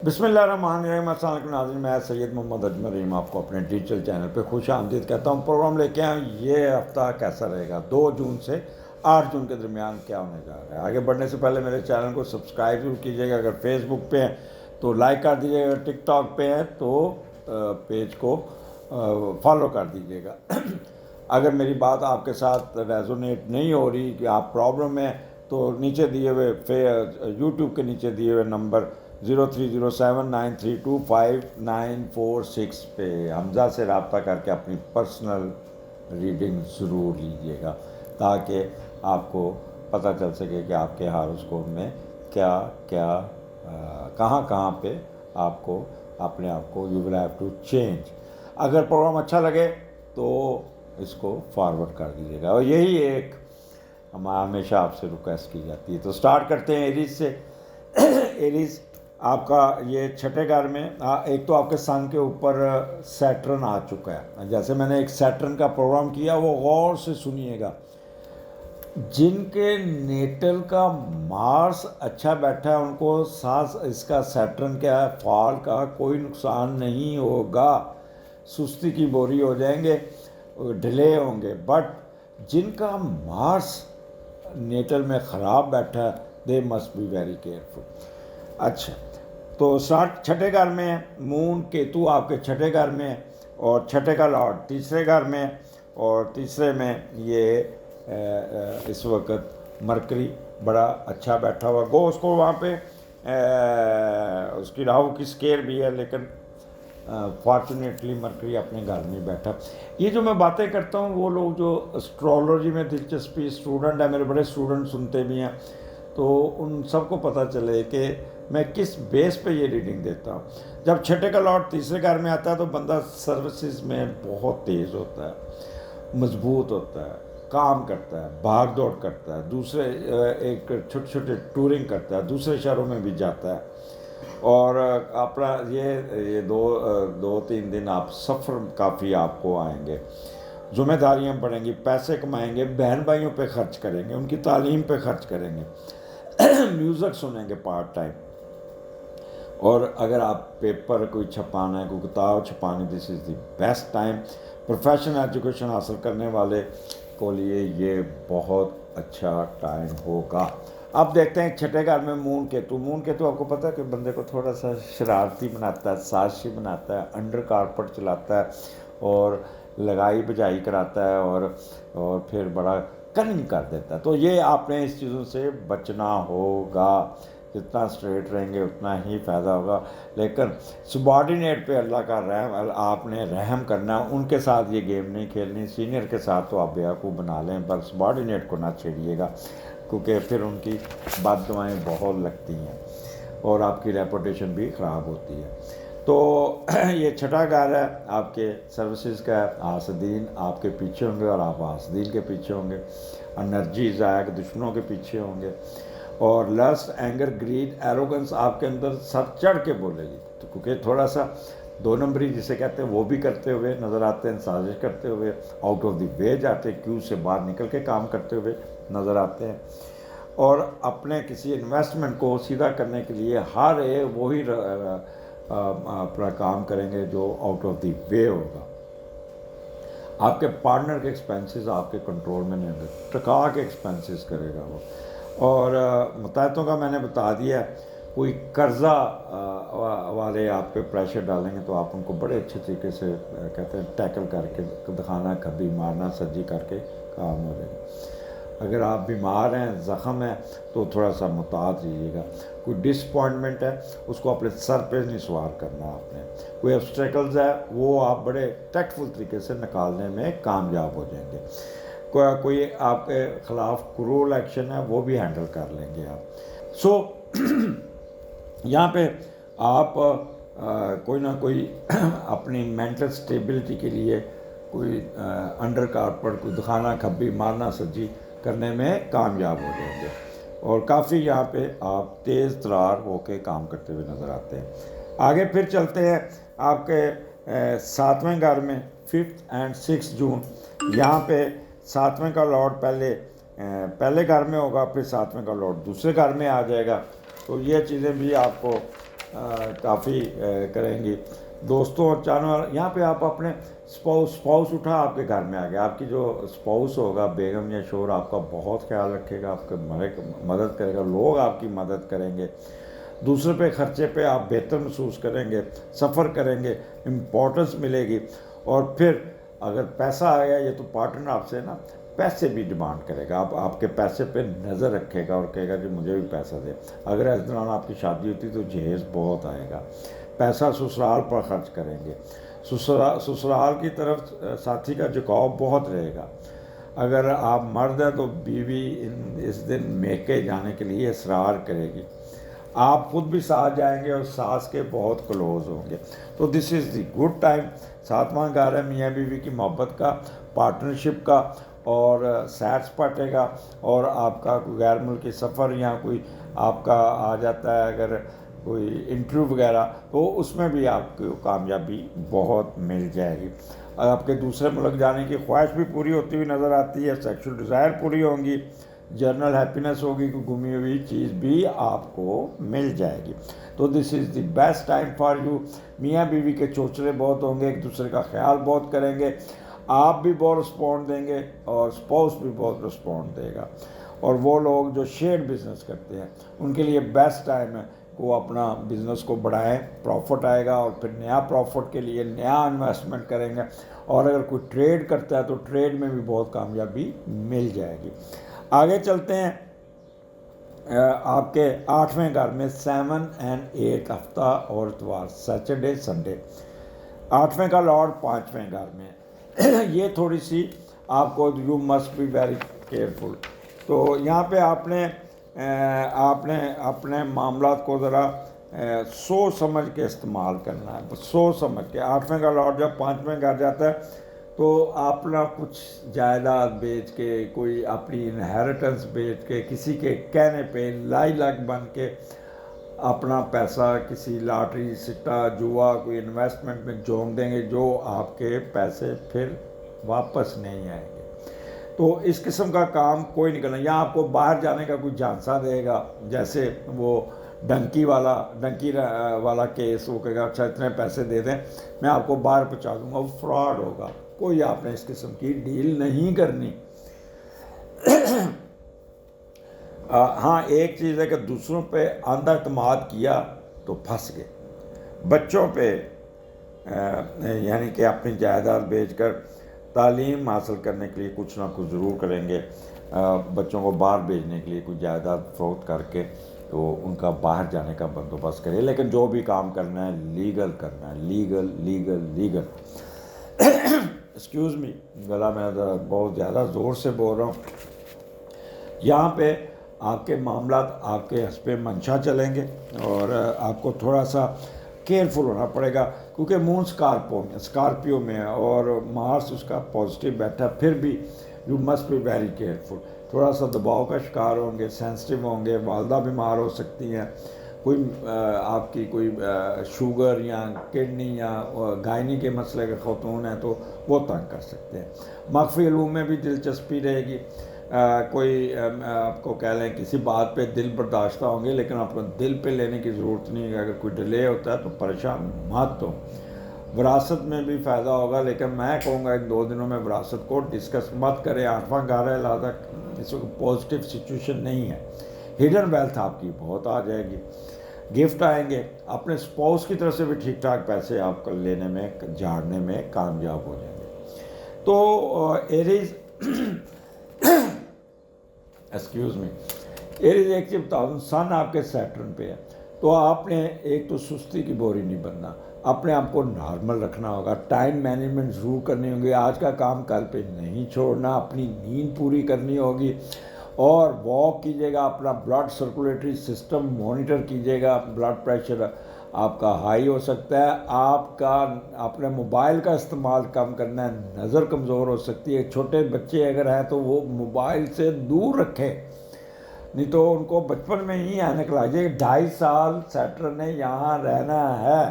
بسم اللہ الرحمن الرحیم۔ السلام علیکم ناظرین، میں سید محمد اجمل رحیم آپ کو اپنے ڈیجیٹل چینل پہ خوش آمدید کہتا ہوں۔ پروگرام لے کے آئیں، یہ ہفتہ کیسا رہے گا، 2 جون سے 8 جون کے درمیان کیا ہونے جا رہا ہے۔ آگے بڑھنے سے پہلے میرے چینل کو سبسکرائب ضرور کیجیے گا، اگر فیس بک پہ ہیں تو لائک کر دیجیے گا، ٹک ٹاک پہ ہیں تو پیج کو فالو کر دیجیے گا۔ اگر میری بات آپ کے ساتھ ریزونیٹ نہیں ہو رہی کہ آپ پرابلم ہے تو نیچے دیے ہوئے یوٹیوب کے نیچے دیے ہوئے نمبر 0307932596 پہ حمزہ سے رابطہ کر کے اپنی پرسنل ریڈنگ ضرور لیجیے گا، تاکہ آپ کو پتہ چل سکے کہ آپ کے ہاروسکوپ میں کیا کیا کہاں کہاں پہ آپ کو اپنے آپ کو you will have to change. اگر پروگرام اچھا لگے تو اس کو فارورڈ کر دیجیے گا، اور یہی ایک ہمیشہ آپ سے ریکویسٹ کی جاتی ہے۔ تو سٹارٹ کرتے ہیں ایریز سے۔ ایریز آپ کا یہ چھٹے گھر میں ایک تو آپ کے سن کے اوپر سیٹرن آ چکا ہے۔ جیسے میں نے ایک سیٹرن کا پروگرام کیا، وہ غور سے سنیے گا۔ جن کے نیٹل کا مارس اچھا بیٹھا ہے ان کو ساتھ اس کا سیٹرن کیا ہے، فال کا کوئی نقصان نہیں ہوگا، سستی کی بوری ہو جائیں گے، ڈھلے ہوں گے۔ بٹ جن کا مارس نیٹل میں خراب بیٹھا ہے، they must be very careful. اچھا، تو چھٹے گھر میں مون کیتو آپ کے چھٹے گھر میں، اور چھٹے کا لارڈ تیسرے گھر میں، اور تیسرے میں یہ اس وقت مرکری بڑا اچھا بیٹھا ہوا۔ گو اس کو وہاں پہ اس کی راہو کی سکیئر بھی ہے، لیکن فارچونیٹلی مرکری اپنے گھر میں بیٹھا۔ یہ جو میں باتیں کرتا ہوں، وہ لوگ جو اسٹرالوجی میں دلچسپی اسٹوڈنٹ ہیں، میرے بڑے اسٹوڈنٹ سنتے بھی ہیں، تو ان سب کو پتہ چلے کہ میں کس بیس پہ یہ ریڈنگ دیتا ہوں۔ جب چھٹے کا لارڈ تیسرے گھر میں آتا ہے تو بندہ سروسز میں بہت تیز ہوتا ہے، مضبوط ہوتا ہے، کام کرتا ہے، بھاگ دوڑ کرتا ہے، دوسرے ایک چھوٹے چھوٹے ٹورنگ کرتا ہے، دوسرے شہروں میں بھی جاتا ہے، اور اپنا یہ 2-3 دن آپ سفر کافی آپ کو آئیں گے، ذمہ داریاں پڑیں گی، پیسے کمائیں گے، بہن بھائیوں پہ خرچ کریں گے، ان کی تعلیم پہ خرچ کریں گے، میوزک سنیں گے پارٹ ٹائم۔ اور اگر آپ پیپر کوئی چھپانا ہے، کوئی کتاب چھپانی، this is the best time. Professional education حاصل کرنے والے کو لیے یہ بہت اچھا ٹائم ہوگا۔ اب دیکھتے ہیں چھٹے گھر میں مون کیتو آپ کو پتہ ہے کہ بندے کو تھوڑا سا شرارتی بناتا ہے، سازشی بناتا ہے، انڈر کارپٹ چلاتا ہے، اور لگائی بجائی کراتا ہے، اور پھر بڑا کننگ کر دیتا ہے۔ تو یہ آپ نے اس چیزوں سے بچنا ہوگا، جتنا اسٹریٹ رہیں گے اتنا ہی فائدہ ہوگا۔ لیکن سبارڈینیٹ پہ اللہ کا رحم، آپ نے رحم کرنا ہے، ان کے ساتھ یہ گیم نہیں کھیلنی۔ سینئر کے ساتھ تو آپ بیوقوف بنا لیں، پر سبارڈینیٹ کو نہ چھیڑیے گا، کیونکہ پھر ان کی بد دعائیں بہت لگتی ہیں اور آپ کی ریپوٹیشن بھی خراب ہوتی ہے۔ تو یہ چھٹا گھر ہے آپ کے سروسز کا، حاسدین آپ کے پیچھے ہوں گے اور آپ حاسدین کے پیچھے ہوں گے، انرجی ضائع دشمنوں کے پیچھے ہوں گے، اور لسٹ، اینگر، گریڈ، ایروگنس آپ کے اندر سر چڑھ کے بولے گی، تو کیونکہ تھوڑا سا 2 نمبری جسے کہتے ہیں وہ بھی کرتے ہوئے نظر آتے ہیں، سازش کرتے ہوئے آؤٹ آف دی وے جاتے ہیں، کیو سے باہر نکل کے کام کرتے ہوئے نظر آتے ہیں، اور اپنے کسی انویسٹمنٹ کو سیدھا کرنے کے لیے ہر ایک وہی اپنا کام کریں گے جو آؤٹ آف دی وے ہوگا۔ آپ کے پارٹنر کے ایکسپینسز آپ کے کنٹرول میں نہیں ہوں گے، ٹکا کے ایکسپینسز کرے گا وہ۔ اور متحدوں کا میں نے بتا دیا ہے، کوئی قرضہ والے آپ پہ پریشر ڈالیں گے تو آپ ان کو بڑے اچھے طریقے سے کہتے ہیں ٹیکل کر کے دکھانا، کبھی مارنا سجی کر کے کام ہو جائے گا۔ اگر آپ بیمار ہیں، زخم ہے، تو تھوڑا سا محتاط رہیے گا۔ کوئی ڈس اپوائنٹمنٹ ہے، اس کو اپنے سر پہ نہیں سوار کرنا آپ نے۔ کوئی obstacles ہے، وہ آپ بڑے ٹیکٹفل طریقے سے نکالنے میں کامیاب ہو جائیں گے۔ کوئی آپ کے خلاف کرول ایکشن ہے، وہ بھی ہینڈل کر لیں گے آپ۔ سو یہاں پہ آپ کوئی نہ کوئی اپنی مینٹل سٹیبلٹی کے لیے کوئی انڈر کارپٹ، کوئی دکھانا کھبی، مارنا سجی کرنے میں کامیاب ہو جائیں گے، اور کافی یہاں پہ آپ تیز ترار ہو کے کام کرتے ہوئے نظر آتے ہیں۔ آگے پھر چلتے ہیں آپ کے 7ویں گھر میں، 5 اور 6 جون۔ یہاں پہ 7ویں کا لارڈ پہلے گھر میں ہوگا، پھر 7ویں کا لارڈ دوسرے گھر میں آ جائے گا، تو یہ چیزیں بھی آپ کو کافی کریں گی. دوستوں اور جانور, یہاں پہ آپ اپنے اسپاؤس اٹھا آپ کے گھر میں آ گیا. آپ کی جو اسپاؤس ہوگا, بیگم یا شوہر, آپ کا بہت خیال رکھے گا, آپ کے مدد کرے گا, لوگ آپ کی مدد کریں گے. دوسرے پہ خرچے پہ آپ بہتر محسوس کریں گے, سفر کریں گے, امپورٹنس ملے گی. اور پھر اگر پیسہ آ گیا, یہ تو پارٹنر آپ سے نا پیسے بھی ڈیمانڈ کرے گا, آپ کے پیسے پہ نظر رکھے گا اور کہے گا کہ مجھے بھی پیسہ دے. اگر اس دوران آپ کی شادی ہوتی تو جہیز بہت آئے گا. پیسہ سسرال پر خرچ کریں گے. سسرال کی طرف ساتھی کا جھکاؤ بہت رہے گا. اگر آپ مرد ہیں تو بیوی اس دن میکے جانے کے لیے اصرار کرے گی. آپ خود بھی ساتھ جائیں گے اور ساس کے بہت کلوز ہوں گے. تو this is the good time. 7واں گھر ہے میاں بیوی کی محبت کا, پارٹنرشپ کا, اور سیر سپاٹے کا. اور آپ کا کوئی غیر ملکی سفر یا کوئی آپ کا آ جاتا ہے اگر کوئی انٹرویو وغیرہ, تو اس میں بھی آپ کو کامیابی بہت مل جائے گی. آپ کے دوسرے ملک جانے کی خواہش بھی پوری ہوتی ہوئی نظر آتی ہے, سیکشل ڈیزائر پوری ہوں گی, جنرل ہیپینس ہوگی, کہ گمی ہوئی چیز بھی آپ کو مل جائے گی. تو this is the best time for you. میاں بیوی کے چوچلے بہت ہوں گے, ایک دوسرے کا خیال بہت کریں گے, آپ بھی بہت رسپونڈ دیں گے اور اسپاؤس بھی بہت رسپونڈ دے گا. اور وہ لوگ جو شیئر بزنس کرتے ہیں ان کے لیے بیسٹ ٹائم ہے کہ وہ اپنا بزنس کو بڑھائیں, پروفٹ آئے گا, اور پھر نیا پروفٹ کے لیے نیا انویسٹمنٹ کریں گے. اور اگر کوئی ٹریڈ کرتا ہے تو ٹریڈ میں بھی بہت کامیابی مل جائے گی. آگے چلتے ہیں. آپ کے 8ویں گھر میں 7 and 8 ہفتہ اور اتوار, سیٹرڈے سنڈے. 8ویں کا لارڈ 5ویں گھر میں. یہ تھوڑی سی آپ کو, you must be very careful. تو یہاں پہ آپ نے اپنے معاملات کو ذرا سوچ سمجھ کے استعمال کرنا ہے, سوچ سمجھ کے. 8ویں کا لارڈ جب 5ویں گھر جاتا ہے تو اپنا کچھ جائیداد بیچ کے, کوئی اپنی انہیریٹنس بیچ کے, کسی کے کہنے پہ لائی لگ بن کے اپنا پیسہ کسی لاٹری, سٹا, جوا, کوئی انویسٹمنٹ میں جھونک دیں گے, جو آپ کے پیسے پھر واپس نہیں آئیں گے. تو اس قسم کا کام کوئی نہیں کرنا. یہاں آپ کو باہر جانے کا کوئی جھانسا دے گا, جیسے وہ ڈنکی والا کیس, وہ کہے گا اچھا اتنے پیسے دے دیں میں آپ کو باہر پہنچا دوں گا, وہ فراڈ ہوگا. کوئی آپ نے اس قسم کی ڈیل نہیں کرنی. ہاں ایک چیز ہے کہ دوسروں پہ اندھا اعتماد کیا تو پھنس گئے. بچوں پہ یعنی کہ اپنی جائیداد بیچ کر تعلیم حاصل کرنے کے لیے کچھ نہ کچھ ضرور کریں گے. بچوں کو باہر بھیجنے کے لیے کوئی جائیداد فروخت کر کے تو ان کا باہر جانے کا بندوبست کرے. لیکن جو بھی کام کرنا ہے لیگل کرنا ہے, لیگل. ایکسکیوز می, گلا میں بہت زیادہ زور سے بول رہا ہوں. یہاں پہ آپ کے معاملات آپ کے حسب منشا چلیں گے, اور آپ کو تھوڑا سا کیئرفل ہونا پڑے گا, کیونکہ مون اسکارپیو میں ہے اور مارس اس کا پازیٹیو بیٹھا. پھر بھی you must be very careful. تھوڑا سا دباؤ کا شکار ہوں گے, سینسٹیو ہوں گے, والدہ بیمار ہو سکتی ہیں, کوئی آپ کی کوئی شوگر یا کڈنی یا گائنی کے مسئلے کے خاتون ہیں تو وہ تنگ کر سکتے ہیں. مخفی علوم میں بھی دلچسپی رہے گی. کوئی آپ کو کہہ لیں کسی بات پہ دل برداشتہ ہوں گے, لیکن آپ کو دل پہ لینے کی ضرورت نہیں ہے. اگر کوئی ڈیلے ہوتا ہے تو پریشان مت ہو. وراثت میں بھی فائدہ ہوگا, لیکن میں کہوں گا 1-2 دنوں میں وراثت کو ڈسکس مت کریں. 8واں گھر ہے, لہٰذا کسی کو پازیٹیو سچویشن نہیں ہے. ہڈن ویلتھ آپ کی بہت آ جائے گی, گفٹ آئیں گے. اپنے اسپاؤس کی طرف سے بھی ٹھیک ٹھاک پیسے آپ کو لینے میں, جھاڑنے میں کامیاب ہو جائیں گے. تو ایریز ایکسکیوز می, ایریز ایک چیز بتا دوں, سن آپ کے سیٹرن پہ ہے, تو آپ نے ایک تو سستی کی بوری نہیں بننا, اپنے آپ کو نارمل رکھنا ہوگا. ٹائم مینجمنٹ ضرور کرنی ہوگی, آج کا کام کل پہ نہیں چھوڑنا. اپنی نیند پوری کرنی ہوگی, اور واک کیجیے گا. اپنا بلڈ سرکولیٹری سسٹم مانیٹر کیجیے گا. بلڈ پریشر آپ کا ہائی ہو سکتا ہے. آپ کا اپنے موبائل کا استعمال کم کرنا ہے, نظر کمزور ہو سکتی ہے. چھوٹے بچے اگر ہیں تو وہ موبائل سے دور رکھیں, نہیں تو ان کو بچپن میں ہی اینک لگ جائے. 2.5 سال سیٹرن نے یہاں رہنا ہے,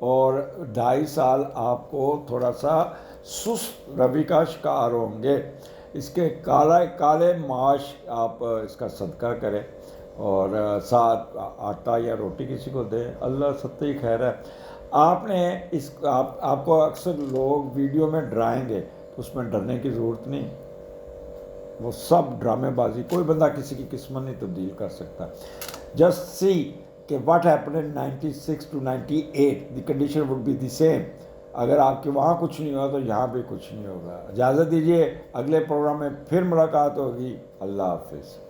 اور 2.5 سال آپ کو تھوڑا سا سست روی کا شکار ہوں گے. اس کے کالے معاش آپ اس کا صدقہ کریں, اور ساتھ آٹا یا روٹی کسی کو دیں، اللہ سب ہی خیر ہے۔ آپ نے آپ کو اکثر لوگ ویڈیو میں ڈرائیں گے تو اس میں ڈرنے کی ضرورت نہیں، وہ سب ڈرامے بازی، کوئی بندہ کسی کی قسمت نہیں تبدیل کر سکتا۔ جسٹ سی کہ what happen in 96 to 98 the condition would be the same. اگر آپ کے وہاں کچھ نہیں ہوا تو یہاں بھی کچھ نہیں ہوگا۔ اجازت دیجیے، اگلے پروگرام میں پھر ملاقات ہوگی۔ اللہ حافظ۔